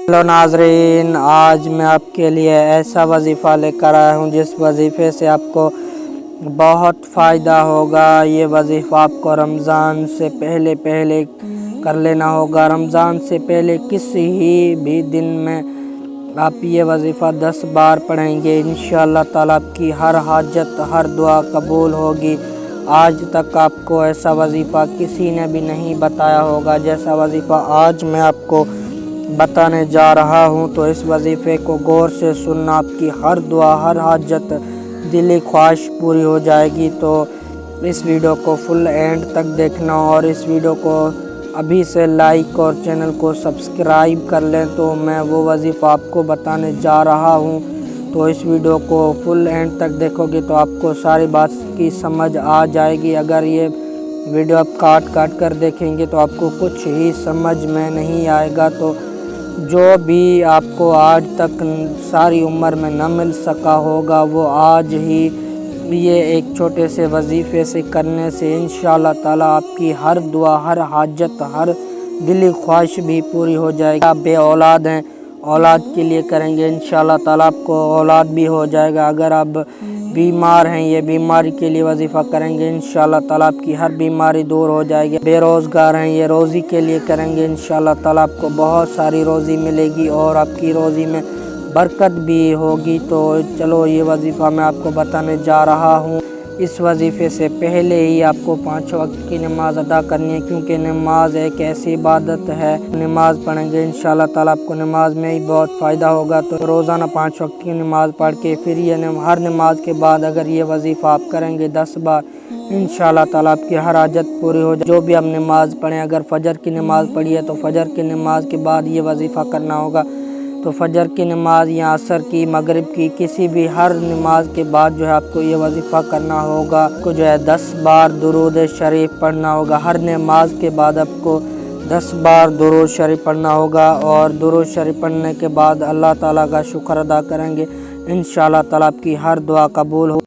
Hello नाजरीन, आज मैं आपके लिए ऐसा वजीफ़ा लेकर आया हूँ जिस वजीफ़े से आपको बहुत फ़ायदा होगा। ये वजीफ़ा आपको रमज़ान से पहले कर लेना होगा। रमज़ान से पहले किसी भी दिन में आप ये वजीफ़ा 10 बार पढ़ेंगे, इंशाअल्लाह ताला आपकी हर हाजत, हर दुआ कबूल होगी। आज तक आपको ऐसा वजीफ़ा किसी ने भी नहीं बताया होगा जैसा वजीफ़ा आज मैं आपको बताने जा रहा हूँ। तो इस वजीफ़े को गौर से सुनना, आपकी हर दुआ, हर हाजत, दिली ख्वाहिश पूरी हो जाएगी। तो इस वीडियो को फुल एंड तक देखना और इस वीडियो को अभी से लाइक और चैनल को सब्सक्राइब कर लें। तो मैं वो वजीफ़ा आपको बताने जा रहा हूँ। तो इस वीडियो को फुल एंड तक देखोगे तो आपको सारी बात की समझ आ जाएगी। अगर ये वीडियो आप काट कर देखेंगे तो आपको कुछ ही समझ में नहीं आएगा। तो जो भी आपको आज तक सारी उम्र में न मिल सका होगा वो आज ही ये एक छोटे से वजीफ़े से करने से इंशाअल्लाह ताला आपकी हर दुआ, हर हाजत, हर दिली ख्वाहिश भी पूरी हो जाएगी। आप बे औलाद हैं, औलाद के लिए करेंगे, इंशाअल्लाह ताला आपको औलाद भी हो जाएगा। अगर आप बीमार हैं, ये बीमारी के लिए वजीफ़ा करेंगे, इंशाअल्लाह ताला आपकी हर बीमारी दूर हो जाएगी। बेरोज़गार हैं, ये रोज़ी के लिए करेंगे, इंशाअल्लाह ताला आपको बहुत सारी रोज़ी मिलेगी और आपकी रोज़ी में बरकत भी होगी। तो चलो ये वजीफ़ा मैं आपको बताने जा रहा हूँ। इस वजीफ़े से पहले ही आपको 5 वक्त की नमाज़ अदा करनी है, क्योंकि नमाज एक ऐसी इबादत है। नमाज़ पढ़ेंगे इंशाअल्लाह ताला आपको नमाज में ही बहुत फ़ायदा होगा। तो रोज़ाना 5 वक्त की नमाज़ पढ़ के फिर ये हर नमाज के बाद अगर ये वजीफ़ा आप करेंगे 10 बार, इंशाअल्लाह ताला आपकी हर हाजत पूरी हो जाए। जो भी आप नमाज़ पढ़ें, अगर फ़जर की नमाज़ पढ़ी है तो फ़जर की नमाज के बाद ये वजीफ़ा करना होगा। तो फ़जर की नमाज या असर की, मगरिब की, किसी भी हर नमाज के बाद जो है आपको ये वजीफ़ा करना होगा। आपको जो है 10 बार दुरूद शरीफ पढ़ना होगा। हर नमाज के बाद आपको 10 बार दुरूद शरीफ पढ़ना होगा और दुरूद शरीफ पढ़ने के बाद अल्लाह ताला का शुक्र अदा करेंगे, इंशाअल्लाह ताला आपकी हर दुआ कबूल हो।